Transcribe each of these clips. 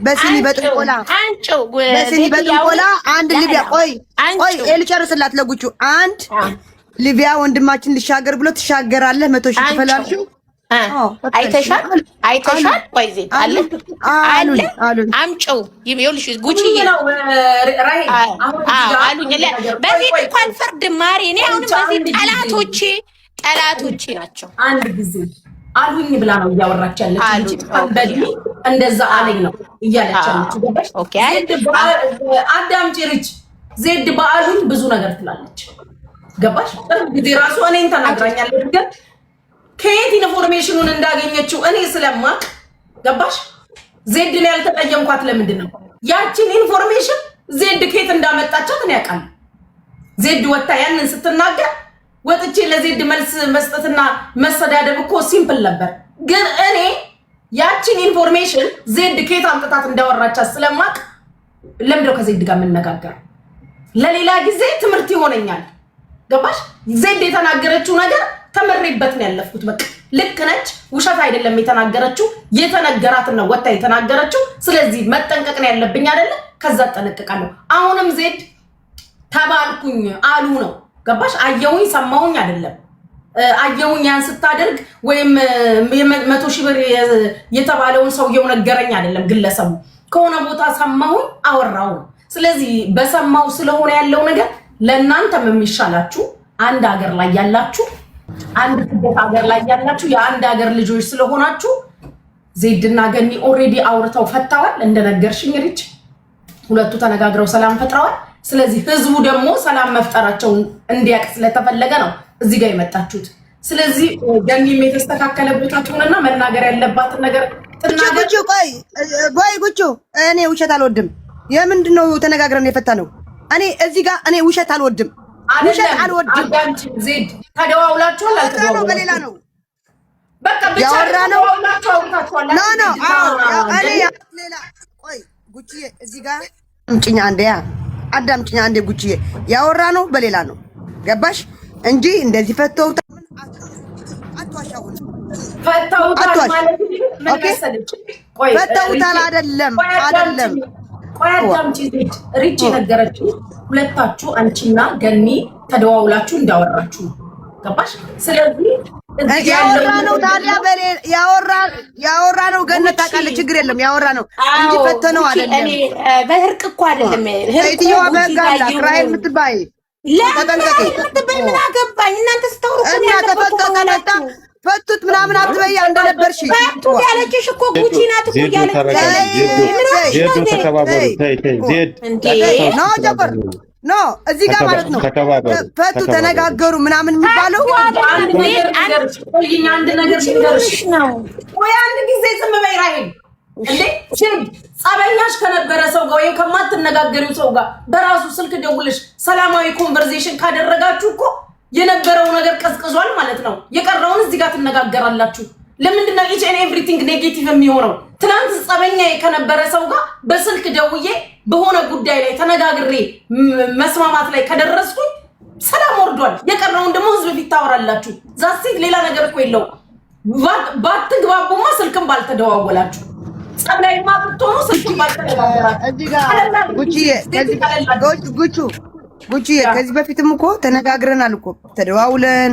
በሲኒ በጥንቆላ በሲኒ በጥንቆላ አንድ ሊቢያ ቆይ ልጨርስላት ለጉቹ አንድ ሊቢያ ወንድማችን ልሻገር ብሎ ትሻገራለህ 100 ሺህ ትፈላልሽው አይተሻል ቆይ ዜ አለ አምጪው ይኸውልሽ ጉቺዬ አሉኝ በዚህ እንኳን ፍርድ ማሪ እኔ አሁን በዚህ ጠላቶቼ ናቸው አንድ ጊዜ አሉኝ ብላ ነው እያወራች ያለችው በዚህ እንደዛ አለኝ ነው እያለች ያለችው ገባሽ ኦኬ አዳምጪ ሪች ዜድ በአሉኝ ብዙ ነገር ትላለች ገባሽ ጊዜ ራሱ እኔን ተናግራኛለች ግን ከየት ኢንፎርሜሽኑን እንዳገኘችው እኔ ስለማቅ ገባሽ ዜድ ላይ ያልተቀየምኳት ለምንድን ነው ያቺን ኢንፎርሜሽን ዜድ ከየት እንዳመጣቻት እኔ ያውቃለሁ ዜድ ወጣ ያንን ስትናገር ወጥቼ ለዜድ መልስ መስጠትና መሰዳደብ እኮ ሲምፕል ነበር ግን እኔ ያቺን ኢንፎርሜሽን ዜድ ከየት አምጥታት እንዳወራቻት ስለማቅ ለምንድነው ከዜድ ጋር የምንነጋገር ለሌላ ጊዜ ትምህርት ይሆነኛል ገባሽ ዜድ የተናገረችው ነገር ተመረይበት ነው ያለፍኩት በቃ ልክ ነች ውሸት አይደለም የተናገረችው የተነገራትን ነው ወጣ የተናገረችው ስለዚህ መጠንቀቅ ነው ያለብኝ አይደለ ከዛ ተጠነቀቃለሁ አሁንም ዜድ ተባልኩኝ አሉ ነው ገባሽ አየውኝ ሰማውኝ አይደለም አየውኝ ያን ስታደርግ ወይም 100 ሺህ ብር የተባለውን ሰውየው ነገረኝ አይደለም ግለሰቡ ከሆነ ቦታ ሰማውኝ አወራው ስለዚህ በሰማው ስለሆነ ያለው ነገር ለእናንተም የሚሻላችሁ አንድ ሀገር ላይ ያላችሁ አንድ ትበት ሀገር ላይ ያላችሁ የአንድ ሀገር ልጆች ስለሆናችሁ ዜድና ገኒ ኦሬዲ አውርተው ፈታዋል እንደነገርሽኝ ሪች ሁለቱ ተነጋግረው ሰላም ፈጥረዋል ስለዚህ ህዝቡ ደግሞ ሰላም መፍጠራቸውን እንዲያቅ ስለተፈለገ ነው እዚህ ጋር የመጣችሁት ስለዚህ ገኒም የተስተካከለ ቦታችሁንና መናገር ያለባትን ነገር ተናገር ቆይ ጉቹ እኔ ውሸት አልወድም የምንድነው ተነጋግረን የፈታነው እኔ እዚህ ጋር እኔ ውሸት አልወድም አዳምጪ ዜድ ተደዋውላችኋል አልተደዋውላችሁም በሌላ ነው በቃ ብቻ ተደዋውላችኋል ኖ እኔ ሌላ ቆይ ጉቺዬ እዚህ ጋር አዳምጪኝ አንዴ ጉቺዬ ያወራ ነው በሌላ ነው ገባሽ እንጂ እንደዚህ ፈተውታ ምን አትዋሻውን ፈተውታል ማለት ምን መሰለሽ ቆይ ፈተውታል አይደለም ቆይ አዳምጪ ዜድ ሪች ነገረችው ሁለታችሁ አንቺና ገኒ ተደዋውላችሁ እንዳወራችሁ ገባሽ ስለዚህ ያወራ ነው ታዲያ ያወራ ነው ገነት ታውቃለች ችግር የለም ያወራ ነው እንጂ ፈተነው አይደለም እኔ በህርቅ እኮ አይደለም ህርቅዮ በጋላ ክራይም ምትባይ ተጠንቀቂ ምን አገባኝ እናንተ ስታወሩ እና ተፈተነታ ፈቱት ምናምን አትበይ እንደነበርሽ ፈቱ ያለችሽ እኮ ጉቺ ናት እኮ ያለችሽ ዜድ ተከባበሩ ዜድ ነው ጀበር ኖ እዚህ ጋር ማለት ነው ፈቱ ተነጋገሩ ምናምን የሚባለው አንድ ነገር ልንገርሽ ነው ወይ አንድ ጊዜ ዝም በይ ራሄል እንዴ ጸበኛሽ ከነበረ ሰው ጋር ወይም ከማትነጋገሪው ሰው ጋር በራሱ ስልክ ደውልሽ ሰላማዊ ኮንቨርሴሽን ካደረጋችሁ እኮ የነበረው ነገር ቀዝቅዟል ማለት ነው የቀረውን እዚህ ጋር ትነጋገራላችሁ ለምንድን ነው each and everything ኔጌቲቭ የሚሆነው ትናንት ጸበኛ ከነበረ ሰው ጋር በስልክ ደውዬ በሆነ ጉዳይ ላይ ተነጋግሬ መስማማት ላይ ከደረስኩኝ ሰላም ወርዷል የቀረውን ደግሞ ህዝብ ፊት ታወራላችሁ ዛሲት ሌላ ነገር እኮ የለው ባትግባቡማ ስልክም ባልተደዋወላችሁ ጸበላይማ ብትሆኑ ስልክም ባልተደዋወላችሁ እዚህ ጋር ጉቺዬ ከዚህ በፊትም እኮ ተነጋግረናል እኮ ተደዋውለን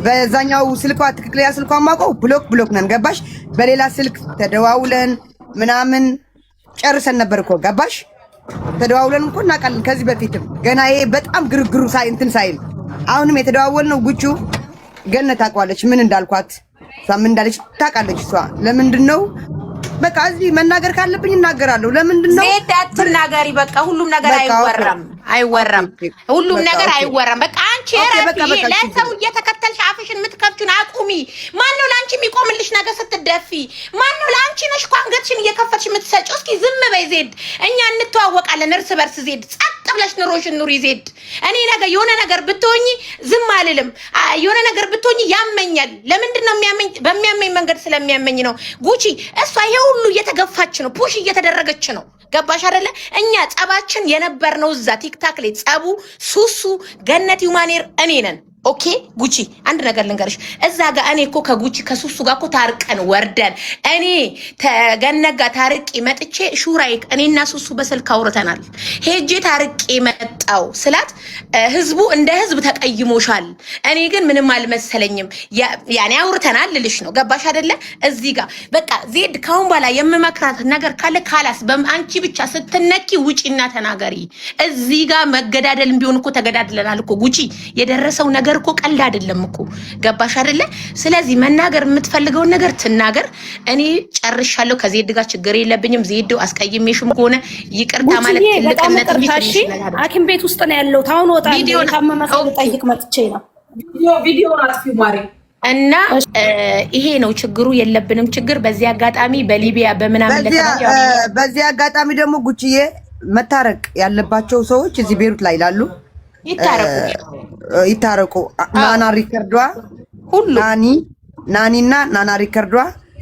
በዛኛው ስልኳ ትክክለኛ ስልኳ ማውቀው ብሎክ ነን ገባሽ በሌላ ስልክ ተደዋውለን ምናምን ጨርሰን ነበር እኮ ገባሽ ተደዋውለን እኮ እናውቃለን ከዚህ በፊትም ገና ይሄ በጣም ግርግሩ ሳይንትን ሳይል አሁንም የተደዋወልነው ጉቹ ገነት ታውቃለች ምን እንዳልኳት ምን እንዳለች ታውቃለች እሷ ለምንድነው በቃ እዚህ መናገር ካለብኝ እናገራለሁ ለምንድነው ዜድ አትናገሪ በቃ ሁሉም ነገር አይወራም ሁሉም ነገር አይወራም በቃ አንቺ ለሰው እየተከተልሽ አፍሽን የምትከፍቹን አቁሚ ማነው ላንቺ የሚቆምልሽ ነገር ስትደፊ ማነው ላንቺ ነሽ ቋንገትሽን እየከፈትሽ የምትሰጪው እስኪ ዝም በይ ዜድ እኛ እንተዋወቃለን እርስ በርስ ዜድ ጸጥ ብለሽ ኑሮሽን ኑሪ ዜድ እኔ ነገር የሆነ ነገር ብትሆኚ ዝም አልልም የሆነ ነገር ብትሆኚ ያመኛል ለምንድነው የሚያመኝ በሚያመኝ መንገድ ስለሚያመኝ ነው ጉቺ እሷ ይሄ ሁሉ እየተገፋች ነው ፑሽ እየተደረገች ነው ገባሽ አይደለ እኛ ጸባችን የነበርነው እዛ ቲክታክ ላይ ጸቡ ሱሱ ገነት ዩማኔር እኔ ነን ኦኬ ጉቺ አንድ ነገር ልንገርሽ እዛ ጋር እኔ እኮ ከጉቺ ከሱሱ ጋር እኮ ታርቀን ወርደን እኔ ተገነጋ ታርቂ መጥቼ ሹራይክ እኔና ሱሱ በስልክ አውርተናል ሄጄ ታርቂ መጣው ስላት ህዝቡ እንደ ህዝብ ተቀይሞሻል እኔ ግን ምንም አልመሰለኝም ያኔ አውርተናል ልልሽ ነው ገባሽ አይደለ እዚህ ጋር በቃ ዜድ ካሁን በኋላ የምመክራት ነገር ካለ ካላስ በአንቺ ብቻ ስትነኪ ውጪና ተናገሪ እዚህ ጋር መገዳደልም ቢሆን እኮ ተገዳድለናል እኮ ጉቺ የደረሰው ነገር እኮ ቀልድ አይደለም እኮ ገባሽ አይደለ ስለዚህ መናገር የምትፈልገውን ነገር ትናገር እኔ ጨርሻለሁ ከዜድ ጋር ችግር የለብኝም ዜድ አስቀይሜሽም ከሆነ ይቅርታ ማለት ትልቅነት ቢትሽ ሐኪም ቤት ውስጥ ነው ያለው ታውን ወጣለሁ ታመመሰው ጠይቅ መጥቼ ነው ቪዲዮ አጥፊው ማሪ እና ይሄ ነው ችግሩ የለብንም ችግር በዚህ አጋጣሚ በሊቢያ በመናምን ለተባለው በዚህ አጋጣሚ ደግሞ ጉቺዬ መታረቅ ያለባቸው ሰዎች እዚህ ቤሩት ላይ ይላሉ ይታረቁ ናና ሪከርዷ ሁሉ ናኒና ናና ሪከርዷ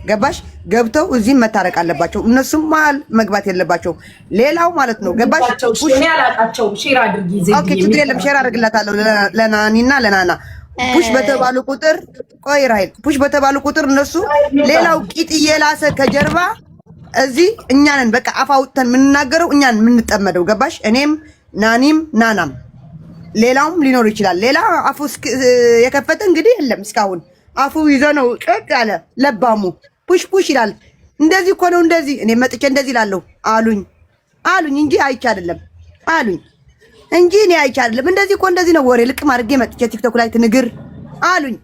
ገባሽ ገብተው እዚህ መታረቅ አለባቸው እነሱም መሀል መግባት የለባቸው ሌላው ማለት ነው ገባሽ እኔ አላቃቸው ሼር አድርጊ ኦኬ ችግር የለም ሼር አድርግላታለሁ ለናኒና ለናና ፑሽ በተባሉ ቁጥር ቆይ ራይል ፑሽ በተባሉ ቁጥር እነሱ ሌላው ቂጥ እየላሰ ከጀርባ እዚህ እኛንን በቃ አፋውተን ምንናገረው እኛን ምንጠመደው ገባሽ እኔም ናኒም ናናም ሌላውም ሊኖር ይችላል ሌላ አፉ የከፈተ እንግዲህ የለም እስካሁን አፉ ይዞ ነው ጭቅ ያለ ለባሙ ፑሽ ፑሽ ይላል እንደዚህ እኮ ነው እንደዚህ እኔ መጥቼ እንደዚህ እላለሁ አሉኝ እንጂ አይቻ አይደለም አሉኝ እንጂ እኔ አይቻ አይደለም እንደዚህ እኮ እንደዚህ ነው ወሬ ልቅም አድርጌ መጥቼ ቲክቶክ ላይ ትንግር አሉኝ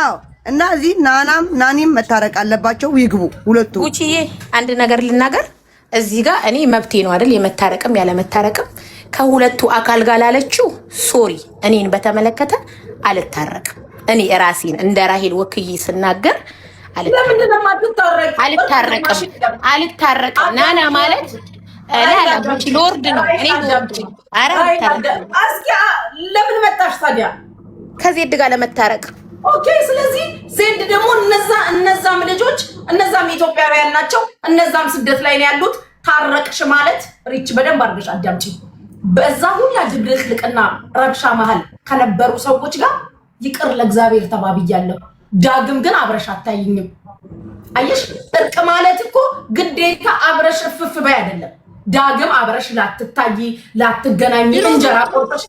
አዎ እና እዚህ ናናም ናኒም መታረቅ አለባቸው ይግቡ ሁለቱ ጉቺዬ አንድ ነገር ልናገር እዚህ ጋር እኔ መብቴ ነው አይደል የመታረቅም ያለ መታረቅም ከሁለቱ አካል ጋር ላለችው ሶሪ እኔን በተመለከተ አልታረቅም እኔ ራሴን እንደ ራሄል ወክዬ ስናገር አልታረቅም ናና ማለት ላላ ጉቺ ሎርድ ነው እኔ ሎርድ አረ አስኪ ለምን መጣሽ ታዲያ ከዜድ ጋር ለመታረቅ ኦኬ ስለዚህ ዜድ ደግሞ እነዛም ልጆች እነዛም ኢትዮጵያውያን ናቸው እነዛም ስደት ላይ ነው ያሉት ታረቅሽ ማለት ሪች በደንብ አድርገሽ አዳምጪ በዛ ሁላ ድብልቅልቅና ረብሻ መሃል ከነበሩ ሰዎች ጋር ይቅር ለእግዚአብሔር ተባብያለሁ ዳግም ግን አብረሽ አታይኝም አየሽ እርቅ ማለት እኮ ግዴታ አብረሽ ፍፍ በይ አይደለም ዳግም አብረሽ ላትታይ ላትገናኝ እንጀራ ቆርጠሽ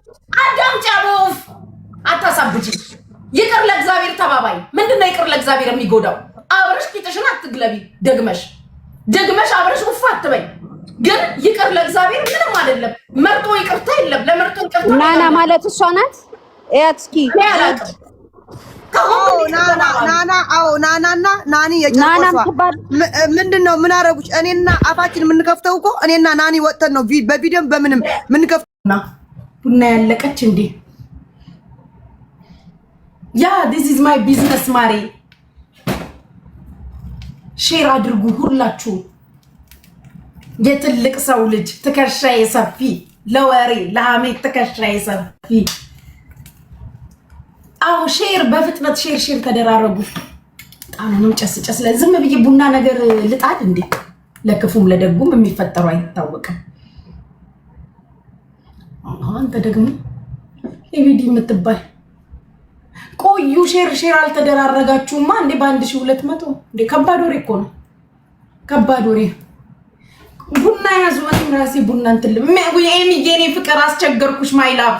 አዳምጪ አቦፍ አታሳብጂ ይቅር ለእግዚአብሔር ተባባይ ምንድነው ይቅር ለእግዚአብሔር የሚጎዳው አብረሽ ቂጥሽን አትግለቢ ደግመሽ አብረሽ ውፋ አትበይ ግን ይቅር ለእግዚአብሔር ምንም አይደለም መርጦ ይቅርታ የለም ለመርጦ ይቅርታ ናና ማለት እሷ ናት ያትስኪ ናናና ናኒ የጨርቆሷ ምንድነው ምን አረጉሽ እኔና አፋችን የምንከፍተው እኮ እኔና ናኒ ወጥተን ነው በቪዲዮም በምንም ምንከፍተውና ቡና ያለቀች እንዴ ያ this is my business ማሪ ሼር አድርጉ ሁላችሁ የትልቅ ሰው ልጅ ትከሻዬ ሰፊ ለወሬ ለሐሜት ትከሻዬ ሰፊ አው ሼር በፍጥነት ሼር ተደራረጉ ጣኑንም ጨስ ለዝም ብዬ ቡና ነገር ልጣድ እንዴ ለክፉም ለደጉም የሚፈጠሩ አይታወቅም አንተ ደግሞ ኤቪዲ የምትባል ቆዩ ሼር አልተደራረጋችሁማ እንዴ በ1200 እንዴ ከባድ ወሬ እኮ ነው ከባድ ወሬ ቡና ያዙ ወጥም ራሴ ቡና እንትን የኔ ፍቅር አስቸገርኩሽ ማይላቭ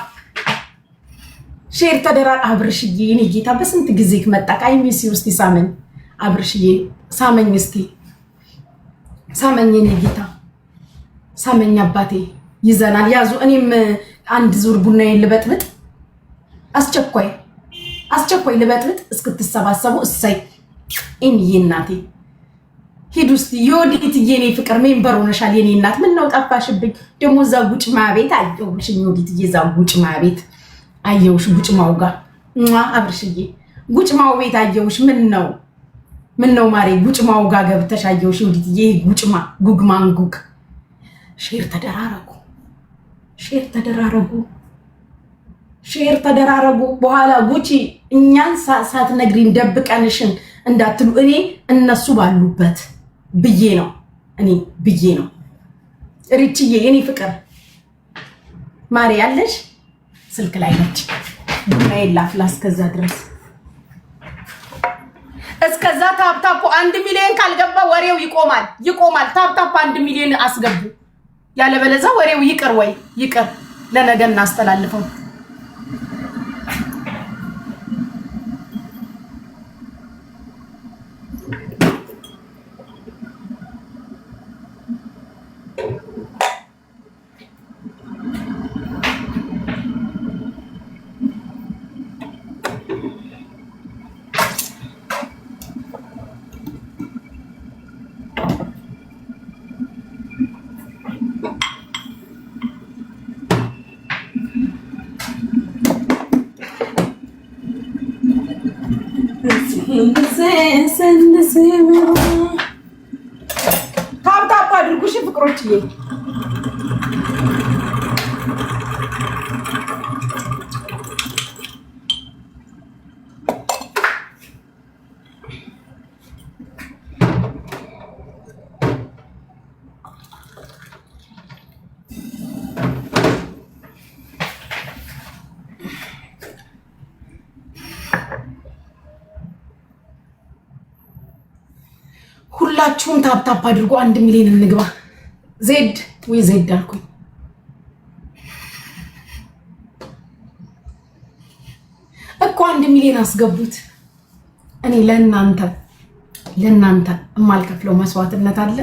ሼር ተደራር አብርሽዬ የኔ ጌታ በስንት ጊዜ መጣ ቃይሚስ ውስጥ ሳመኝ አብርሽዬ ሳመኝ እስቲ ሳመኝ የኔ ጌታ ሳመኝ አባቴ ይዘናል ያዙ እኔም አንድ ዙር ቡናዬን ልበጥብጥ አስቸኳይ ልበጥብጥ እስክትሰባሰቡ እሰይ ኤሚዬ እናቴ ሂዱ እስቲ ዮዲት የኔ ፍቅር ሜምበር ሆነሻል የኔ እናት ምን ነው ጠፋሽብኝ ደሞ እዛ ጉጭማ ቤት አየሁሽ ዮዲት እዛ ጉጭማ ቤት አየሁሽ ጉጭማው ጋር አብርሽዬ ጉጭማው ቤት አየሁሽ ምን ነው ማሬ ጉጭማው ጋር ገብተሽ አየሁሽ ዮዲት ጉጭማ ጉግማንጉክ ሼር ተደራረጉ በኋላ ጉቺ እኛን ሳትነግሪን ደብቀንሽን እንዳትሉ እኔ እነሱ ባሉበት ብዬ ነው ሪችዬ የኔ ፍቅር ማሪ ያለሽ ስልክ ላይ ነች ላፍላ እስከዛ ድረስ እስከዛ ታፕታፕ 1 ሚሊዮን ካልገባ ወሬው ይቆማል። ታፕታፕ 1 ሚሊዮን አስገቡ። ያለበለዛ ወሬው ይቅር ለነገ እናስተላልፈው። ታፕታፕ አድርጉ እሺ ፍቅሮችዬ። ሁላችሁም ታፕታፕ አድርጎ 1 ሚሊዮን እንግባ። ዜድ አልኩኝ። እኮ 1 ሚሊዮን አስገቡት። እኔ ለእናንተ የማልከፍለው መስዋዕትነት አለ።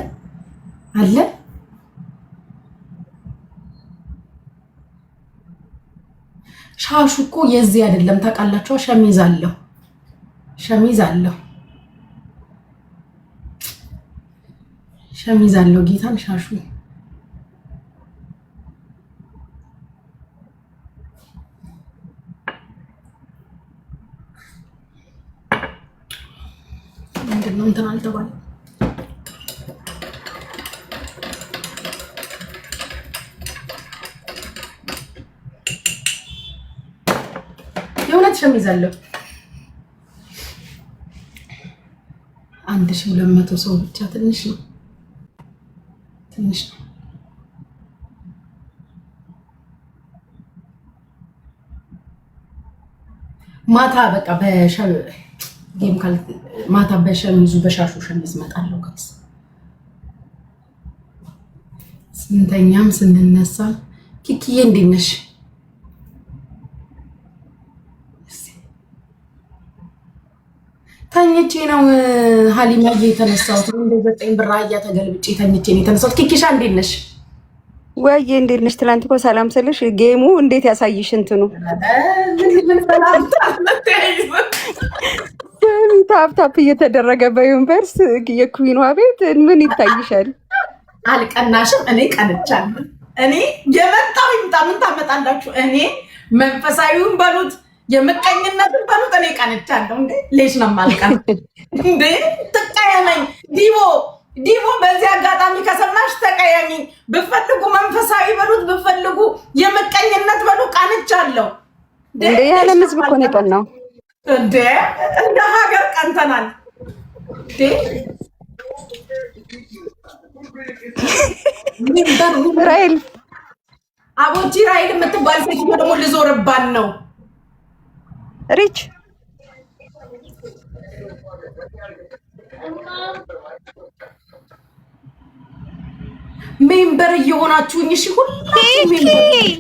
ሻሹ እኮ የዚህ አይደለም ታውቃላችሁ። ሸሚዝ አለው ጌታን ሻሹ ምንድነው እንትን አልተባለም። የእውነት ሸሚዝ አለው። 1200 ሰው ብቻ ትንሽ ነው። ማታ በቃ ማታ በሸሚዙ በሻሹ ሸሚዝ መጣለው ጋይስ። ስንተኛም ስንነሳ ኪኪዬ እንዴት ነሽ? ተኝቼ ነው ሀሊማዬ የተነሳሁት። እንደ 9 ብር አያ ተገልብጬ ተኝቼ ነው የተነሳሁት። ኪኪሻ እንዴት ነሽ? ወይዬ እንዴት ነሽ? ትላንት እኮ ሰላም ስልሽ ጌሙ እንዴት ያሳይሽ እንትኑ ታፕታፕ እየተደረገ በዩኒቨርስ የኩዊኗ ቤት ምን ይታይሻል? አልቀናሽም። እኔ ቀንቻለሁ። እኔ የመጣው ይምጣ ምን ታመጣላችሁ? እኔ መንፈሳዊውን በሉት የምቀኝነትን በሉት እኔ ቀንቻለሁ። እንዴ ሌሽ ነው ማልቀን እንዴ ተቀየመኝ። ዲቦ በዚህ አጋጣሚ ከሰማሽ ተቀየሚ። ብፈልጉ መንፈሳዊ በሉት ብፈልጉ የምቀኝነት በሉት ቀንቻለሁ። እንዴ ያለ ህዝብ እኮ ነው የቀናው። እንዴ እንደ ሀገር ቀንተናል። እንዴ ራይል አቦጂ ራይል የምትባል ሴት ደግሞ ልዞርባን ነው። ሪች ሜምበር እየሆናችሁኝ እሺ ሁላችሁ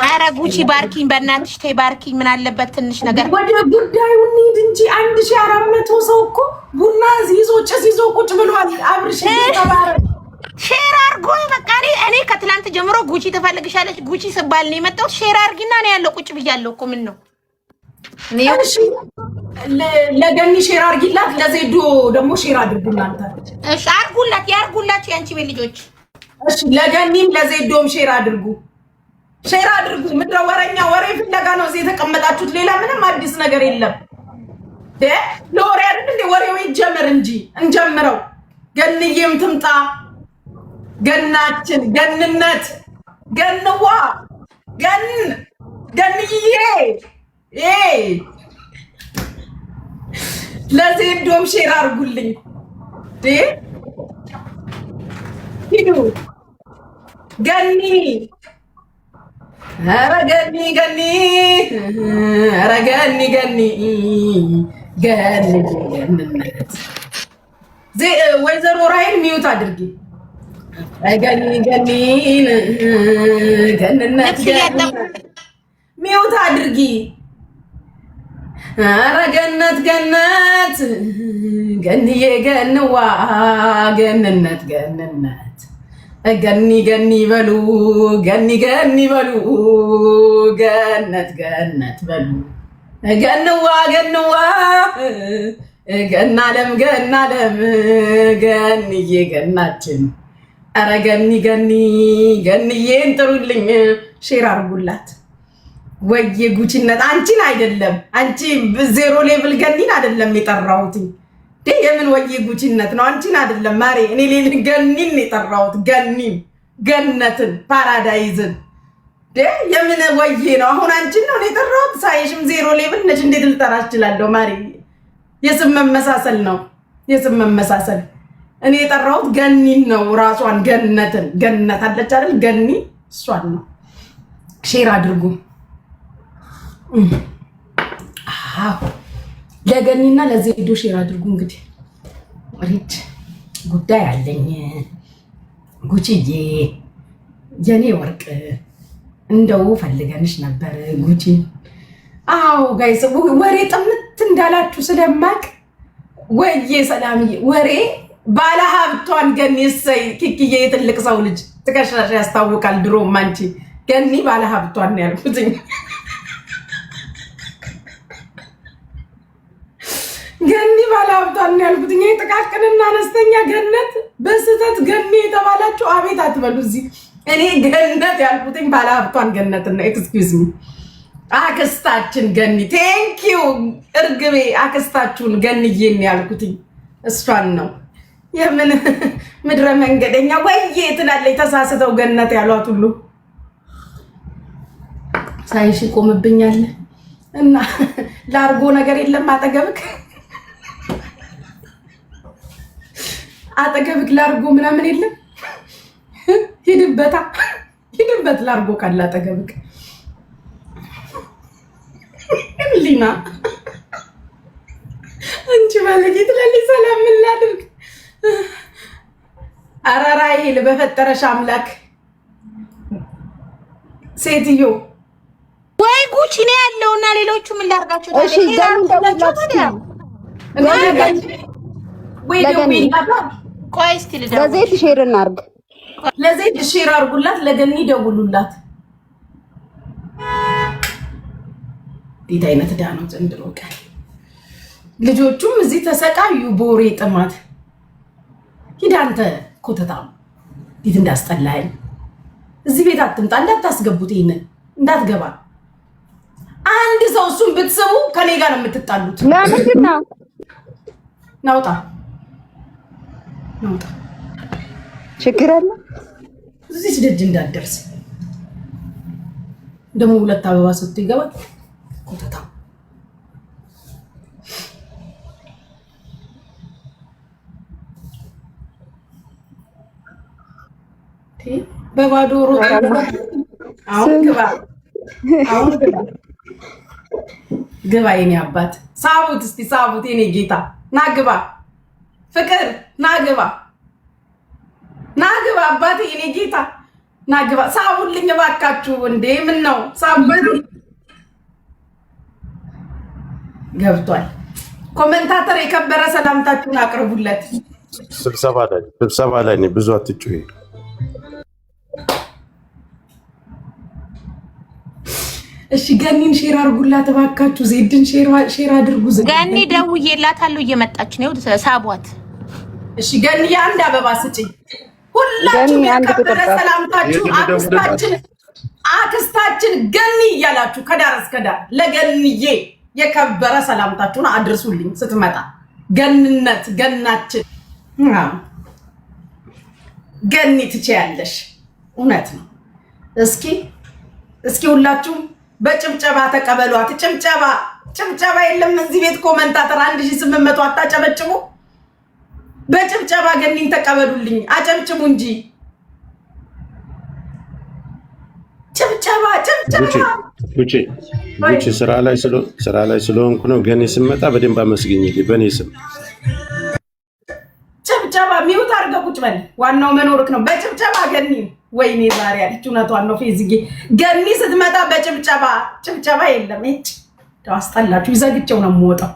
ኧረ ጉቺ ባርኪኝ፣ በእናትሽ ተይ ባርኪኝ። ምን አለበት ትንሽ ነገር። ወደ ጉዳዩ እንሂድ እንጂ 1400 ሰው እኮ ቡና ይዞ ጭስ ይዞ ቁጭ ብሏል። አብርሽ ሼር አርጎ በቃ እኔ ከትላንት ጀምሮ ጉቺ ትፈልግሻለች ጉቺ ስባል ነው የመጣሁት። ሼር አርጊና ነው ያለው ቁጭ ብያለሁ እኮ ምን ነው ለገኒ ሼር አርጊላት፣ ለዜዶ ደግሞ ሼር አድርጉ እናንተ። እሺ ያርጉላችሁ ያንቺ ቤት ልጆች። እሺ ለገኒም ለዜዶም ሼር አድርጉ። ምድረ ወሬኛ ወሬ ፍለጋ ነው እዚህ የተቀመጣችሁት። ሌላ ምንም አዲስ ነገር የለም። ለወሬ አይደል እንዴ? ወሬው ይጀምር እንጂ እንጀምረው። ገንዬም ትምጣ። ገናችን ገንነት ገንዋ ገንዬ ለዜዶም ሼር አድርጉልኝ። ሂዱ ገኒ ኧረ ገኒ ገኒ ኧረ ገኒ ገኒ ገኒ ገንነት ወይዘሮ ራይል ሚዩት አድርጊ። ገኒ ገኒ ገንነት ሚዩት አድርጊ። ኧረ ገነት ገነት ገንዬ ገንዋ ገንነት ገንነት ገኒ ገኒ በሉ ገኒ ገኒ በሉ ገነት ገነት በሉ ገንዋ ገንዋ ገናለም ገናለም ገንዬ ገናችን ኧረ ገኒ ገኒ ገንዬን ጥሩልኝ፣ ሼር አድርጉላት። ወየ ጉቺነት አንቺን አይደለም አንቺ ዜሮ ሌቭል ገኒን አይደለም የጠራሁት። የምን ወየ ጉቺነት ነው? አንቺን አይደለም ማሬ፣ እኔ ሌላ ገኒን የጠራሁት። ገኒን ገነትን ፓራዳይዝን የምን ወየ ነው? አሁን አንቺን ነው የጠራሁት። ሳይሽም ዜሮ ሌቭል ነች። እንዴት ልጠራሽ እችላለሁ ማሬ? የስም መመሳሰል ነው፣ የስም መመሳሰል። እኔ የጠራሁት ገኒን ነው፣ ራሷን ገነትን። ገነት አለች አይደል? ገኒ እሷን ነው። ሼር አድርጉ። ለገኒና ለዜዶ ሼር አድርጉ። እንግዲህ ሪድ ጉዳይ አለኝ። ጉቺዬ የኔ ወርቅ እንደው ፈልገንሽ ነበር ጉቺ። አዎ ጋይስ ወሬ ጥምት እንዳላችሁ ስለማቅ ወይዬ ሰላምዬ ወሬ ባለ ሀብቷን ገኒ እሰይ ኪክዬ የትልቅ ሰው ልጅ ትከሻሽ ያስታውቃል። ድሮም አንቺ ገኒ ባለ ሀብቷን ነው ያልኩት። ገኒ ባለ ሀብቷን ነው ያልኩት። ጥቃቅንና አነስተኛ ገነት በስህተት ገኒ የተባላችሁ አቤት አትበሉ። እዚህ እኔ ገነት ያልኩትኝ ባለ ሀብቷን ገነት ነው። ኤክስኪውዝ ሚ አክስታችን ገኒ ቴንኪዩ እርግቤ አክስታችሁን ገንዬን ያልኩትኝ እሷን ነው። የምን ምድረ መንገደኛ ወይዬ ትላለች ተሳስተው ገነት ያሏት ሁሉ ሳይሽ ቆምብኛል። እና ላርጎ ነገር የለም አጠገብክ አጠገብክ ላርጎ ምናምን የለም። ሂድበታ ሂድበት ላርጎ ካለ አጠገብክ ሊና አንቺ ባለጌ ትላለች። ሰላም ምን ላድርግ? አራራይል በፈጠረሽ አምላክ ሴትዮ ወይ ጉቺ ነው ያለውና ሌሎቹ ምን ላርጋቸው? እሺ ቆይ እስቲ ልደውል። ለዘይት ሼር እናርግ። ለዘይት ሼር አርጉላት፣ ለገኒ ደውሉላት። ዲታ አይነት ዳኖ ዘንድሮ ቀን ልጆቹም እዚህ ተሰቃዩ በወሬ ጥማት። ሂድ አንተ ኮተታም ዲት እንዳስጠላኸኝ እዚህ ቤት አትምጣ። እንዳታስገቡት ይሄንን እንዳትገባ። አንድ ሰው እሱን ብትስቡ ከኔ ጋር ነው የምትጣሉት። ለምንድን ነው? ናውጣ ናውጣ። ችግር አለ እዚህ ደጅ እንዳትደርስ። ደግሞ ሁለት አበባ ሰጥቶ ይገባል ኮተታ። በባዶ ሮጣ አሁን ግባ፣ አሁን ግባ፣ ግባ የኔ አባት። ሳቡት እስቲ ሳቡት የኔ ጌታ። ና ግባ፣ ፍቅር ና ግባ፣ ና ግባ አባቴ የኔ ጌታ ና ግባ። ሳቡልኝ እባካችሁ። እንዴ ምን ነው ሳቡት? ገብቷል። ኮሜንታተር የከበረ ሰላምታችሁን አቅርቡለት። ስብሰባ ላይ ነኝ፣ ብዙ አትጩሂ። እሺ ገኒን ሼር አድርጉላት እባካችሁ። ዜድን ሼር አድርጉ። ገኒ ደውዬላታለሁ እየመጣች ነው። ሳቧት። እሺ ገኒ አንድ አበባ ስጪኝ። ሁላችሁም የከበረ ሰላምታችሁን አክስታችን ገኒ እያላችሁ ከዳር እስከ ዳር ለገኒዬ የከበረ ሰላምታችሁን አድርሱልኝ ስትመጣ። ገንነት ገናችን ገኒ ትችያለሽ። እውነት ነው። እስኪ ሁላችሁም በጭብጨባ ተቀበሏት። ጭብጨባ የለም እዚህ ቤት ኮመንታተር 1800 አታጨበጭቡ። በጭብጨባ ገኒን ተቀበሉልኝ። አጨብጭቡ እንጂ ጭብጨባ ጭብጨባ። ጉቺ ስራ ላይ ስለሆንኩ ነው። ገኒ ስመጣ በደንብ አመስግኝልኝ በእኔ ስም ጭብጨባ። ሚውት አድርገህ ቁጭ በል። ዋናው መኖርክ ነው። በጭብጨባ ገኒ። ወይኔ ዛሬ አለች። እውነቷን ነው ፌዝዬ። ገኒ ስትመጣ በጭብጨባ ጭብጨባ የለም። እጭ አስጠላችሁ። ይዘግቸው ነው የምወጣው።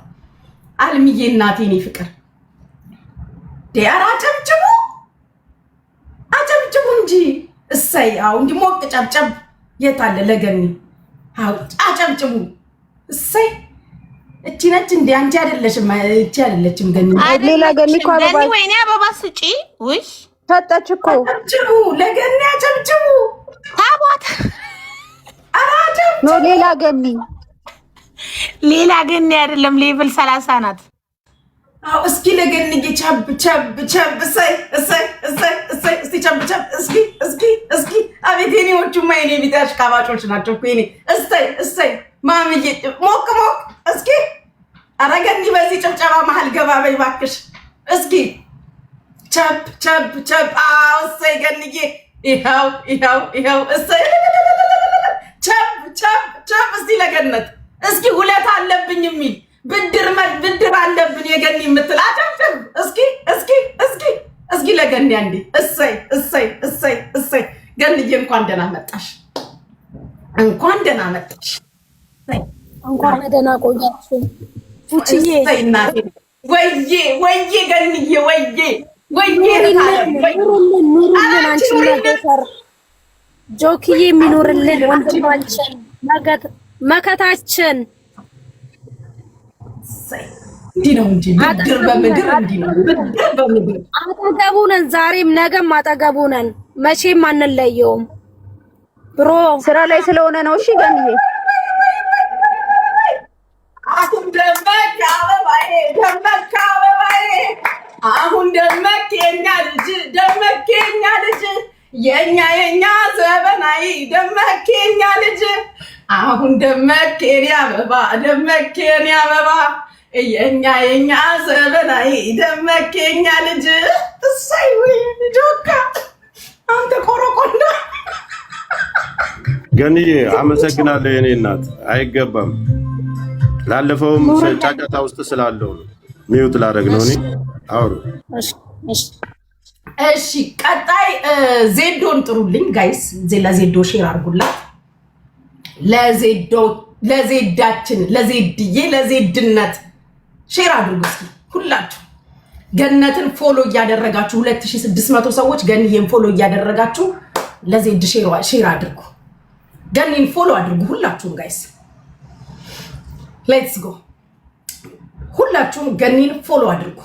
አልምዬ እናቴ እኔ ፍቅር ዲያራ አጨብጭቡ አጨብጭቡ እንጂ እሰይ። አው እንዲ ሞቅ ጨብጨብ። የት አለ ለገኒ? አው አጨብጭቡ እሰይ። እቺ ነች እንዴ? አንቺ አይደለሽም። እቺ አይደለችም ገኒ። ሌላ ገኒ እኮ አበባ ገኒ ወይኔ አበባ ስጪ። ውይ ሰጠች እኮ። አጨብጭቡ ለገኒ አጨብጭቡ። ታቦት አጨብጭቡ። ኖ ሌላ ገኒ አይደለም። ሌቭል 30 ናት። አው እስኪ ለገኒ ቸብ ቸብ ቸብ። እሰይ እሰይ እሰይ እሰይ። እስቲ ቸብ ቸብ። እስኪ አቤት የኔዎቹ ማይኔ ቢታሽ ካባጮች ናቸው እኮ የኔ። እሰይ እሰይ ማምዬ ሞቅ ሞቅ። እስኪ ኧረ ገኒ በዚህ ጭብጨባ መሀል ገባ በይ እባክሽ። እስኪ ቸብ ቸብ ቸብ። አው እሰይ ገኒዬ። ይኸው እሰይ ቸብ ቸብ ቸብ። እስቲ ለገነት እስኪ ሁለት አለብኝ የሚል ብድር አለብን የገኒ የምትል አጨብጭብ። እስኪ ለገኒ አንዴ። እሰይ እሰይ እሰይ እሰይ። ገኒዬ እንኳን ደህና መጣሽ። እንኳን ደህና ቆያችሁ። ፉቺዬ እናቴ ወይዬ ገኒዬ ወይዬ ኑሩልን አንቺ ነገር ጆክዬ የሚኖርልን ወንድማችን መከታችን እንዲህ ነው እንጂ ብድር በምድር እንዲህ ነው። ብድር በምድር አጠገቡ ነን። ዛሬም ነገም አጠገቡ ነን። መቼም አንለየውም። ብሮ ስራ ላይ ስለሆነ ነው። እሺ ገኒዬ አሁን ደመቅ አበባዬ አሁን ደመቅ የኛ ልጅ የኛ ዘበናይ ደመቅ የኛ ልጅ አሁን ደመቅ የኔ አበባ የኛ ዘበናይ ደመቅ የኛ ልጅ። እሰይ ወይ ጆካ አንተ ኮረቆንዳ። ገኒዬ አመሰግናለሁ የኔ እናት። አይገባም። ላለፈውም ጫጫታ ውስጥ ስላለው ነው ሚውት ላደርግ ነው እኔ። አውሩ እሺ። ቀጣይ ዜዶን ጥሩልኝ ጋይስ። ለዜዶ ሼር አድርጉላት። ለዜዳችን ለዜድዬ ለዜድነት ሼር አድርጉ እስኪ ሁላችሁ። ገነትን ፎሎ እያደረጋችሁ 2600 ሰዎች ገኒዬን ፎሎ እያደረጋችሁ ለዜድ ሼር አድርጉ። ገኒን ፎሎ አድርጉ ሁላችሁም ጋይስ። ሌትስ ጎ። ሁላችሁም ገኒን ፎሎ አድርጉ።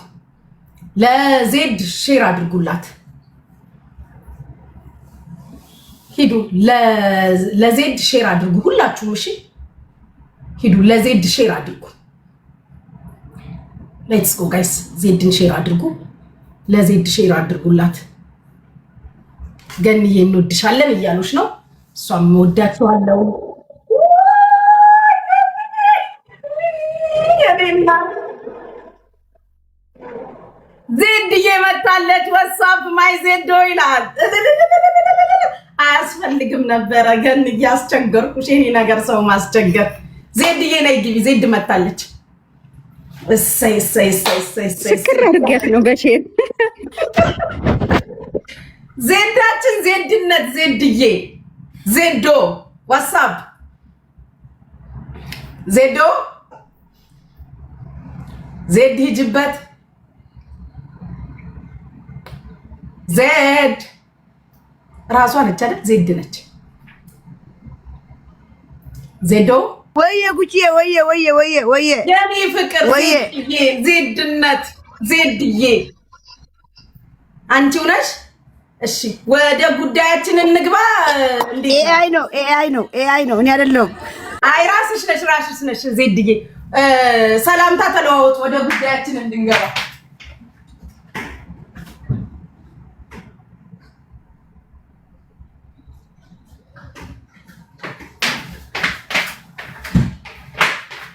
ለዜድ ሼር አድርጉላት። ሂዱ ለዜድ ሼር አድርጉ ሁላችሁም። እሺ ሂዱ ለዜድ ሼር አድርጉ። ሌትስ ጎ ጋይስ። ዜድን ሼር አድርጉ። ለዜድ ሼር አድርጉላት። ገኒዬ እንወድሻለን እያሉሽ ነው። እሷም ወዳችኋለሁ። ዜድዬ መታለች። ወሳብ ማይ ዜዶ ይላል። አያስፈልግም ነበረ ገን እያስቸገርኩሽ የኔ ነገር ሰው ማስቸገር። ዜድዬ ነይ ግቢ። ዜድ መታለች። እሰይ ስክር አድርጌያት ነው በሼር ዜዳችን ዜድነት ዜድዬ ዜዶ ዋትስአፕ ዜዶ ዜድ ሂጅበት ዜድ ራሷ ነች አይደል? ዜድ ነች። ዜዶ ወየ ጉቺዬ ወየ የኔ ፍቅር ዜድነት ዜድዬ አንቺው ነሽ። እሺ ወደ ጉዳያችን እንግባ። ኤአይ ነው እኔ አይደለሁም። አይ ራስሽ ነሽ ዜድዬ። ሰላምታ ተለዋወጥ ወደ ጉዳያችን እንድንገባ።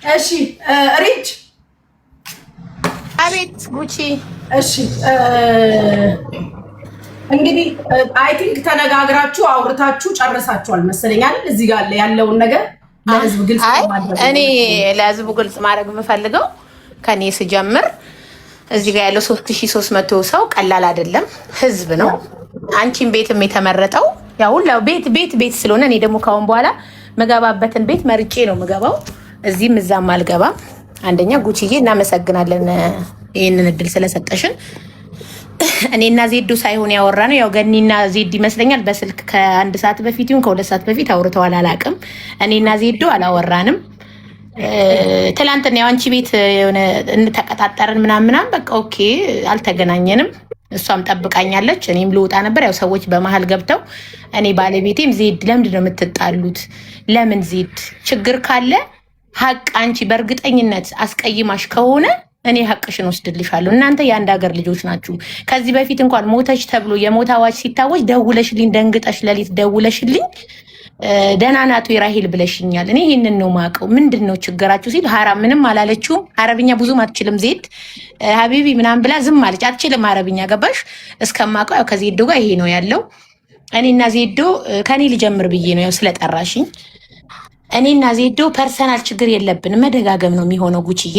እሺ ሪች አቤት ጉቺ። እሺ እንግዲህ አይ ቲንክ ተነጋግራችሁ አውርታችሁ ጨርሳችኋል መሰለኝ አይደል? እዚህ ጋር ያለውን ነገር ለህዝብ ግልጽ ማድረግ እኔ ለህዝቡ ግልጽ ማድረግ የምፈልገው ከኔ ስጀምር እዚህ ጋር ያለው 3300 ሰው ቀላል አይደለም፣ ህዝብ ነው። አንቺን ቤትም የተመረጠው ያው ቤት ስለሆነ እኔ ደግሞ ካሁን በኋላ መገባበትን ቤት መርጬ ነው ምገባው። እዚህም እዛም አልገባም። አንደኛ ጉቺዬ እናመሰግናለን ይሄንን እድል ስለሰጠሽን። እኔና ዜዶ ሳይሆን ያወራነው ያው ገኒና ዜድ ይመስለኛል በስልክ ከ1 ሰዓት በፊት ይሁን ከ2 ሰዓት በፊት አውርተዋል፣ አላውቅም። እኔና ዜዶ አላወራንም። ትላንትና ያው አንቺ ቤት የሆነ እንተቀጣጠርን ምናምን በቃ ኦኬ፣ አልተገናኘንም። እሷም ጠብቃኛለች፣ እኔም ልወጣ ነበር። ያው ሰዎች በመሀል ገብተው እኔ ባለቤቴም ዜድ ለምንድን ነው የምትጣሉት? ለምን ዜድ ችግር ካለ ሀቅ አንቺ በእርግጠኝነት አስቀይማሽ ከሆነ እኔ ሀቅሽን ወስድልሻለሁ። እናንተ የአንድ ሀገር ልጆች ናችሁ። ከዚህ በፊት እንኳን ሞተች ተብሎ የሞት አዋጅ ሲታወጅ ደውለሽልኝ፣ ደንግጠሽ ሌሊት ደውለሽልኝ ደህና ናቱ የራሄል ብለሽኛል። እኔ ይህንን ነው ማውቀው። ምንድን ነው ችግራችሁ ሲል ሀራ ምንም አላለችውም። አረብኛ ብዙም አትችልም ዜድ ሀቢቢ ምናምን ብላ ዝም አለች። አትችልም አረብኛ ገባሽ? እስከማውቀው ያው ከዜዶ ጋር ይሄ ነው ያለው። እኔና ዜዶ ከኔ ልጀምር ብዬ ነው ያው ስለጠራሽኝ። እኔና ዜዶ ፐርሰናል ችግር የለብንም። መደጋገም ነው የሚሆነው ጉቺዬ፣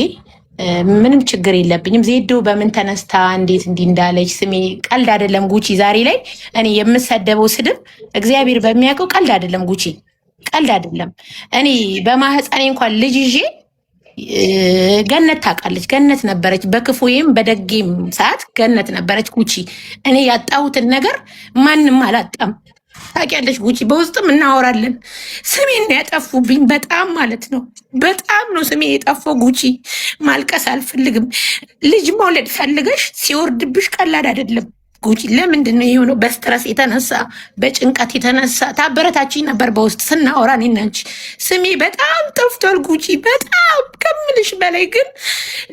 ምንም ችግር የለብኝም። ዜዶ በምን ተነስታ እንዴት እንዲህ እንዳለች ስሜ ቀልድ አይደለም ጉቺ። ዛሬ ላይ እኔ የምሰደበው ስድብ እግዚአብሔር በሚያውቀው ቀልድ አይደለም ጉቺ፣ ቀልድ አይደለም። እኔ በማህፀኔ እንኳን ልጅ ይዤ ገነት ታውቃለች፣ ገነት ነበረች። በክፉዬም በደጌም ሰዓት ገነት ነበረች ጉቺ። እኔ ያጣሁትን ነገር ማንም አላጣም። ታውቂያለሽ ጉቺ፣ በውስጥም እናወራለን። ስሜን ያጠፉብኝ በጣም ማለት ነው፣ በጣም ነው ስሜ የጠፋው ጉቺ። ማልቀስ አልፈልግም። ልጅ መውለድ ፈልገሽ ሲወርድብሽ ቀላል አይደለም ጉቺ። ለምንድን ነው የሆነው? በስትረስ የተነሳ በጭንቀት የተነሳ ታበረታችኝ ነበር በውስጥ ስናወራ እኔና አንቺ። ስሜ በጣም ጠፍቷል ጉቺ፣ በጣም ከምልሽ በላይ ግን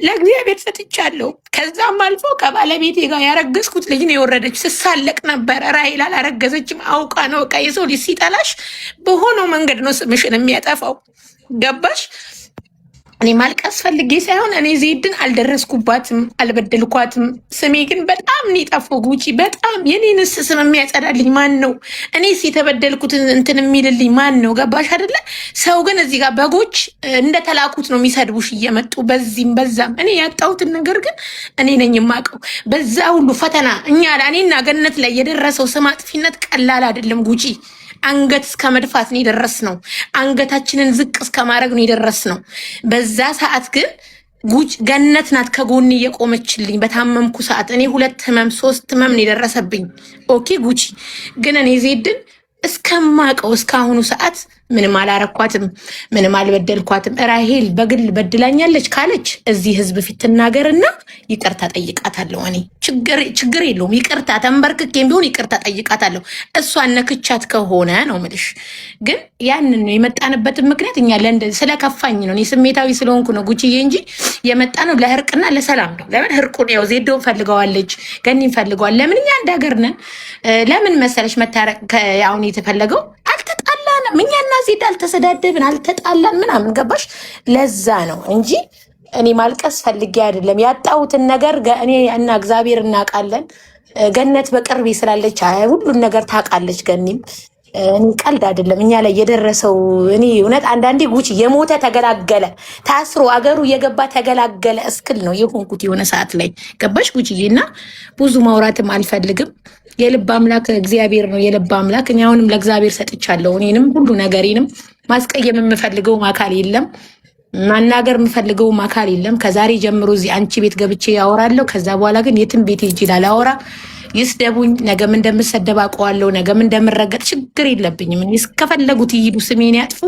ለእግዚአብሔር ሰጥቻለሁ። ከዛም አልፎ ከባለቤቴ ጋር ያረገዝኩት ልጅ ነው የወረደች። ስሳለቅ ነበረ። ራሄል አላረገዘችም፣ አውቃ ነው። በቃ የሰው ልጅ ሲጠላሽ በሆነው መንገድ ነው ስምሽን የሚያጠፋው። ገባሽ? እኔ ማልቀስ ፈልጌ ሳይሆን እኔ ዜድን አልደረስኩባትም፣ አልበደልኳትም። ስሜ ግን በጣም ነው የጠፋው ጉቺ። በጣም የኔንስ ስም የሚያጸዳልኝ ማን ነው? እኔስ የተበደልኩትን እንትን የሚልልኝ ማን ነው? ገባሽ አይደለ? ሰው ግን እዚህ ጋር በጎች እንደተላኩት ነው የሚሰድቡሽ እየመጡ በዚህም በዛም። እኔ ያጣሁትን ነገር ግን እኔ ነኝ የማውቀው። በዛ ሁሉ ፈተና እኔና ገነት ላይ የደረሰው ስም አጥፊነት ቀላል አይደለም ጉቺ። አንገት እስከ መድፋት ነው የደረስነው። አንገታችንን ዝቅ እስከ ማድረግ ነው የደረስነው። በዛ ሰዓት ግን ገነት ናት ከጎኔ የቆመችልኝ በታመምኩ ሰዓት። እኔ 2 ህመም 3 ህመም ነው የደረሰብኝ። ኦኬ ጉቺ፣ ግን እኔ ዜድን እስከማውቀው እስካሁኑ ሰዓት ምንም አላረኳትም፣ ምንም አልበደልኳትም። ራሄል በግል በድላኛለች ካለች እዚህ ህዝብ ፊት ትናገርና ይቅርታ ጠይቃታለሁ። እኔ ችግር የለውም፣ ይቅርታ ተንበርክኬም ቢሆን ይቅርታ ጠይቃታለሁ። እሷን ነክቻት ከሆነ ነው ምልሽ። ግን ያንን ነው የመጣንበትን ምክንያት እኛ ስለከፋኝ ነው፣ እኔ ስሜታዊ ስለሆንኩ ነው ጉቺዬ፣ እንጂ የመጣ ነው ለእርቅና ለሰላም ነው። ለምን እርቁን ያው ዜዶን ፈልገዋለች፣ ገኒን ፈልገዋል። ለምን እኛ አንድ ሀገር ነን። ለምን መሰለሽ መታረቅ አሁን የተፈለገው አልተጣላንም። እኛና ዜድ አልተሰዳደብን፣ አልተጣላን ምናምን ገባሽ? ለዛ ነው እንጂ እኔ ማልቀስ ፈልጌ አይደለም። ያጣሁትን ነገር እኔ እና እግዚአብሔር እናውቃለን። ገነት በቅርቤ ስላለች ሁሉን ነገር ታውቃለች። ገኒም እኔ ቀልድ አይደለም እኛ ላይ የደረሰው። እኔ እውነት አንዳንዴ ጉቺ የሞተ ተገላገለ፣ ታስሮ አገሩ የገባ ተገላገለ እስክል ነው የሆንኩት የሆነ ሰዓት ላይ ገባሽ ጉቺዬ? እና ብዙ ማውራትም አልፈልግም። የልብ አምላክ እግዚአብሔር ነው፣ የልብ አምላክ። እኔ አሁንም ለእግዚአብሔር ሰጥቻለሁ። እኔንም ሁሉ ነገሬንም ማስቀየም የምፈልገው አካል የለም፣ ማናገር የምፈልገው አካል የለም። ከዛሬ ጀምሮ እዚህ አንቺ ቤት ገብቼ ያወራለሁ። ከዛ በኋላ ግን የትም ቤት ሄጄ ላላወራ። ይስደቡኝ፣ ነገም እንደምሰደብ አውቀዋለሁ። ነገም እንደምረገጥ ችግር የለብኝም። እኔ እስከፈለጉት ይሄዱ፣ ስሜን ያጥፉ።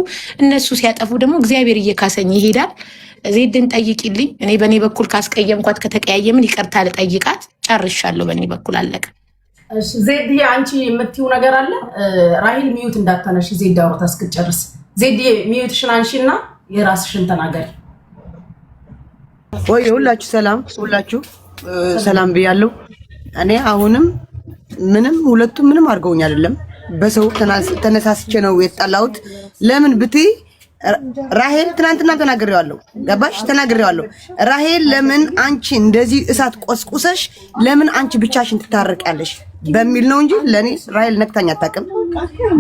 እነሱ ሲያጠፉ ደግሞ እግዚአብሔር እየካሰኝ ይሄዳል። ዜድን ጠይቂልኝ። እኔ በእኔ በኩል ካስቀየምኳት ከተቀያየምን ይቅርታ ልጠይቃት። ጨርሻለሁ። በእኔ በኩል አለቀ። ዜድ አንቺ የምትይው ነገር አለ? ራሂል ሚዩት እንዳታነሽ ዜድ አውርታ እስክትጨርስ። ዜድ ሚዩትሽን አንሺና የራስሽን ተናገሪ። ወይ ሁላችሁ ሰላም፣ ሁላችሁ ሰላም ብያለሁ። እኔ አሁንም ሁለቱም ምንም አድርገውኝ አይደለም። በሰው ተነሳስቼ ነው የተጣላሁት። ለምን ብትይ ራሄል ትናንትና ተናግሬዋለሁ። ገባሽ? ተናግሬዋለሁ። ራሄል ለምን አንቺ እንደዚህ እሳት ቆስቁሰሽ ለምን አንቺ ብቻሽን ትታረቂያለሽ? በሚል ነው እንጂ ለኔ ራሔል ነክታኝ አታውቅም።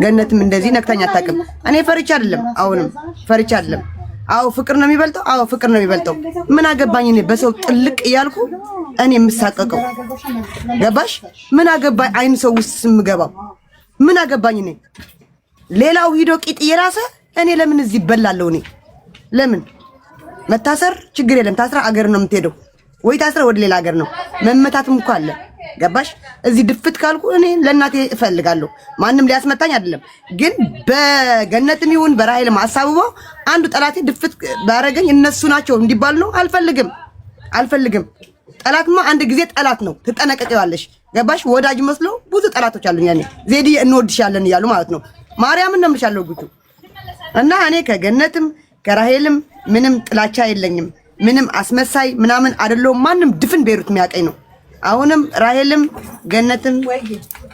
ገነትም እንደዚህ ነክታኝ አታውቅም። እኔ ፈርቻ አይደለም፣ አሁንም ፈርቻ አይደለም። አዎ ፍቅር ነው የሚበልጠው። አዎ ፍቅር ነው የሚበልጠው። ምን አገባኝ እኔ በሰው ጥልቅ እያልኩ እኔ የምሳቀቀው ገባሽ? ምን አገባኝ አይን ሰው ውስጥ ስምገባው ምን አገባኝ እኔ። ሌላው ሂዶ ቂጥ እየራሰ እኔ ለምን እዚህ ይበላለሁ? እኔ ለምን መታሰር ችግር የለም። ታስራ አገር ነው የምትሄደው ወይ ታስራ ወደ ሌላ ሀገር ነው። መመታትም እኮ አለ ገባሽ? እዚህ ድፍት ካልኩ እኔ ለእናቴ እፈልጋለሁ። ማንም ሊያስመታኝ አይደለም። ግን በገነትም ይሁን በራሔልም አሳብበው አንዱ ጠላቴ ድፍት ባረገኝ እነሱ ናቸው እንዲባል ነው። አልፈልግም። ጠላትማ አንድ ጊዜ ጠላት ነው፣ ትጠነቀቂዋለሽ ገባሽ? ወዳጅ መስሎ ብዙ ጠላቶች አሉኝ። ያኔ ዜዲ እንወድሻለን እያሉ ማለት ነው። ማርያምን ነው የምልሻለሁ ጉቱ እና እኔ ከገነትም ከራሔልም ምንም ጥላቻ የለኝም። ምንም አስመሳይ ምናምን አይደለሁም። ማንም ድፍን ቤሩት የሚያቀኝ ነው። አሁንም ራሔልም ገነትም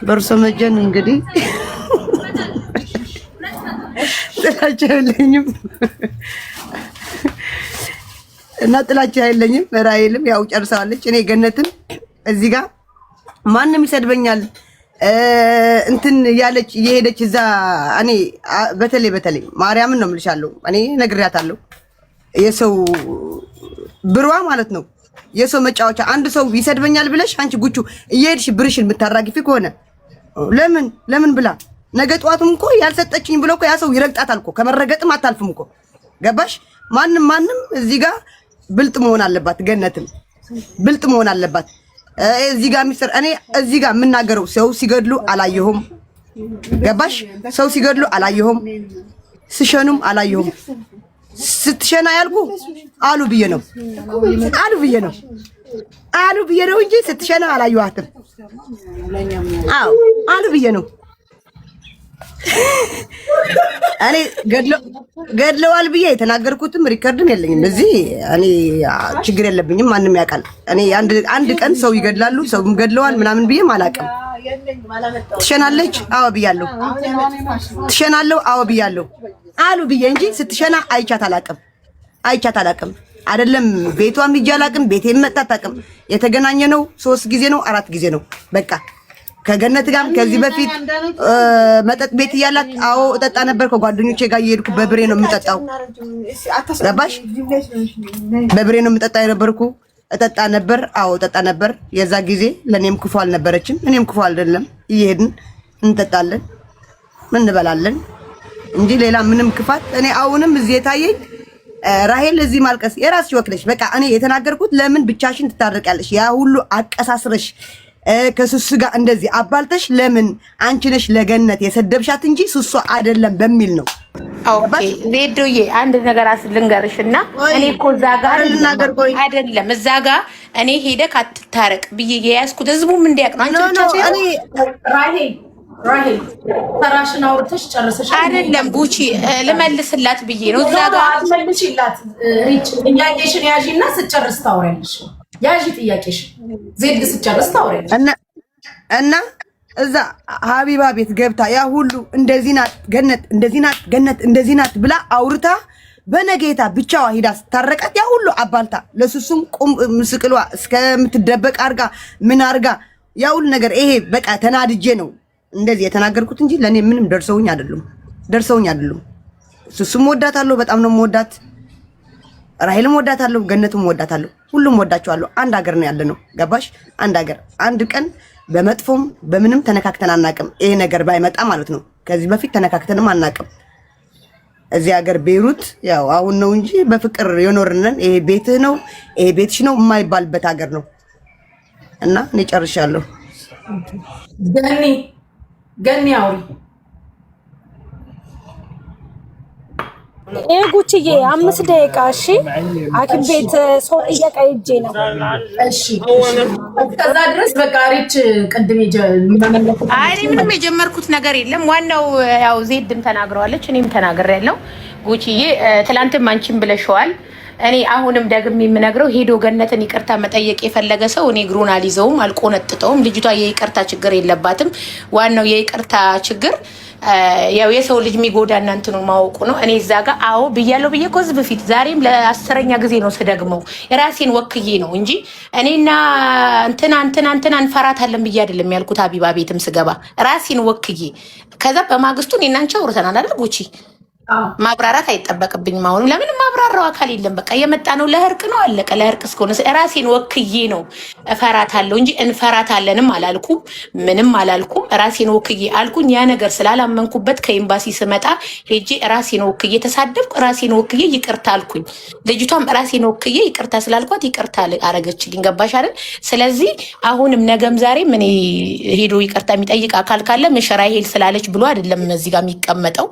በርሶ መጀን እንግዲህ ጥላቻ የለኝም እና ጥላቻ የለኝም። ራሔልም ያው ጨርሰዋለች። እኔ ገነትም እዚህ ጋር ማንም ይሰድበኛል እንትን ያለች እየሄደች እዛ እኔ በተለይ ማርያምን ነው የምልሻለሁ። እኔ ነግሬያታለሁ። የሰው ብሯ ማለት ነው የሰው መጫወቻ። አንድ ሰው ይሰድበኛል ብለሽ አንቺ ጉቹ እየሄድሽ ብርሽን የምታራግፊ ከሆነ ለምን ብላ ነገ ጠዋትም እኮ ያልሰጠችኝ ብሎ እኮ ያ ሰው ይረግጣታል እኮ። ከመረገጥም አታልፍም እኮ ገባሽ? ማንም እዚህ ጋር ብልጥ መሆን አለባት። ገነትም ብልጥ መሆን አለባት። እዚህ ጋር ሚስጥር እኔ እዚህ ጋር የምናገረው ሰው ሲገድሉ አላየሁም ገባሽ? ሰው ሲገድሉ አላየሁም፣ ስሸኑም አላየሁም። ስትሸና ያልኩ አሉ ብዬ ነው እንጂ ስትሸና አላየኋትም። አዎ አሉ ብዬ ነው። እኔ ገድለዋል ብዬ የተናገርኩትም ሪከርድም የለኝም። እዚህ እኔ ችግር የለብኝም። ማንም ያውቃል። እኔ አንድ ቀን ሰው ይገድላሉ ሰውም ገድለዋል ምናምን ብዬም አላውቅም። ትሸናለች አዎ ብያለሁ። ትሸናለሁ አዎ ብያለሁ አሉ ብዬ እንጂ ስትሸና አይቻት አላውቅም። አይደለም ቤቷም ሂጅ አላውቅም። ቤቴም መጣ አታውቅም። የተገናኘ ነው 3 ጊዜ ነው 4 ጊዜ ነው በቃ። ከገነት ጋር ከዚህ በፊት መጠጥ ቤት እያላት አዎ እጠጣ ነበር። ከጓደኞቼ ጋር እየሄድኩ በብሬ ነው የምጠጣው ገባሽ? በብሬ ነው የምጠጣ የነበርኩ እጠጣ ነበር። አዎ እጠጣ ነበር። የዛ ጊዜ ለኔም ክፉ አልነበረችም፣ እኔም ክፉ አይደለም። እየሄድን እንጠጣለን እንበላለን እንጂ ሌላ ምንም ክፋት እኔ አሁንም እዚህ የታየኝ ራሔል እዚህ ማልቀስ የራስሽ ወክለሽ በቃ እኔ የተናገርኩት ለምን ብቻሽን ትታረቂያለሽ? ያ ሁሉ አቀሳስረሽ ከሱሱ ጋር እንደዚህ አባልተሽ ለምን አንቺ ነሽ ለገነት የሰደብሻት እንጂ ሱሱ አይደለም በሚል ነው። ኦኬ ዜዶዬ አንድ ነገር ልንገርሽና እኔ እኮ እዛ ጋር አይደለም እዛ ጋር እኔ ሄደክ አትታረቅ ብዬ የያዝኩት ህዝቡም እንዲያውቅ ነው። አንቺ ብቻ እኔ ራሔል ተራሽን አውርተሽ ጨርሰሽ አይደለም ጉቺ ልመልስላት ብዬ ነው። እዛ ጋር አትመልሽላት። ሪች ጥያቄሽን ያዢና ስጨርስ ታወሪያለሽ። ያዢ ጥያቄሽ ዜድ ስጨርስ ታወሪያለሽ። እና እዛ ሀቢባ ቤት ገብታ ያ ሁሉ እንደዚህ ናት ገነት እንደዚህ ናት ብላ አውርታ በነጌታ ብቻዋ ሂዳ ስታረቃት ያ ሁሉ አባልታ ለሱሱም ቁም ምስቅሏ እስከምትደበቅ አርጋ ምን አርጋ ያ ሁሉ ነገር ይሄ በቃ ተናድጄ ነው እንደዚህ የተናገርኩት እንጂ ለኔ ምንም ደርሰውኝ አይደሉም። ሱሱም ወዳታለሁ፣ በጣም ነው የምወዳት። ራሔልም ወዳታለሁ፣ ገነትም ወዳታለሁ፣ ሁሉም ወዳቸዋለሁ። አንድ ሀገር ነው ያለነው ገባሽ? አንድ ሀገር አንድ ቀን በመጥፎም በምንም ተነካክተን አናቅም። ይሄ ነገር ባይመጣ ማለት ነው። ከዚህ በፊት ተነካክተንም አናቅም። እዚህ ሀገር ቤይሩት ያው አሁን ነው እንጂ በፍቅር የኖርነን። ይሄ ቤትህ ነው ይሄ ቤትሽ ነው የማይባልበት ሀገር ነው እና እኔ ጨርሻለሁ። ገኒ አውሪ። ጉቺዬ 5 ደቂቃ እሺ። ሐኪም ቤት ሰው ጥያቄ ሂጄ ነው። እሺ ከዛ ድረስ በቃ ሪች ቅድም ምንም የጀመርኩት ነገር የለም። ዋናው ያው ዜድም ተናግረዋለች፣ እኔም ተናግሬያለሁ። ጉቺዬ ትላንትም አንቺም ብለሽዋል። እኔ አሁንም ደግሜ የምነግረው ሄዶ ገነትን ይቅርታ መጠየቅ የፈለገ ሰው እኔ እግሩን አልይዘውም፣ አልቆነጥጠውም። ልጅቷ የይቅርታ ችግር የለባትም። ዋናው የይቅርታ ችግር ያው የሰው ልጅ የሚጎዳ እናንተን ማወቁ ነው። እኔ እዛ ጋር አዎ ብያለሁ ብዬ ኮዝ በፊት ዛሬም ለ10ኛ ጊዜ ነው ስደግመው የራሴን ወክዬ ነው እንጂ እኔና እንትና እንፈራታለን ብዬ አይደለም ያልኩት። ሀቢባ ቤትም ስገባ ራሴን ወክዬ ከዛ በማግስቱ እኔና አንቺ አውርተናል አይደል ጉቺ? ማብራራት አይጠበቅብኝም። አሁን ለምን ማብራራው አካል የለም። በቃ የመጣ ነው ለእርቅ ነው አለቀ። ለእርቅ እስከሆነ ራሴን ወክዬ ነው እፈራታለሁ እንጂ እንፈራታለንም አላልኩም፣ ምንም አላልኩም። ራሴን ወክዬ አልኩኝ። ያ ነገር ስላላመንኩበት ከኤምባሲ ስመጣ ሄጄ ራሴን ወክዬ ተሳደብኩ፣ ራሴን ወክዬ ይቅርታ አልኩኝ። ልጅቷም ራሴን ወክዬ ይቅርታ ስላልኳት ይቅርታ አረገችልኝ። ገባሽ አይደል? ስለዚህ አሁንም ነገም ዛሬም እኔ ሄዶ ይቅርታ የሚጠይቅ አካል ካለ ምሽራ ሄል ስላለች ብሎ አይደለም እዚህ ጋር የሚቀመጠው።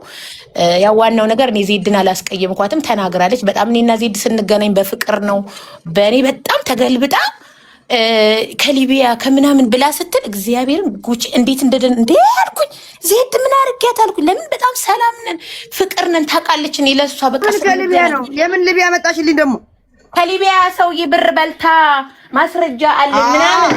ያው ዋናው ነገር እኔ ዜድን አላስቀየምኳትም፣ ተናግራለች። በጣም እኔና ዜድ ስንገናኝ በፍቅር ነው። በእኔ በጣም ተገልብጣ ከሊቢያ ከምናምን ብላ ስትል እግዚአብሔርን ጉቺ እንዴት እንደደን እንዴ አልኩኝ። ዜድ ምን አርጊያት አልኩኝ። ለምን በጣም ሰላም ነን፣ ፍቅር ነን። ታውቃለች እኔ ለሷ በቃ ከሊቢያ ነው። የምን ሊቢያ መጣሽልኝ ደግሞ? ከሊቢያ ሰውዬ ብር በልታ ማስረጃ አለ ምናምን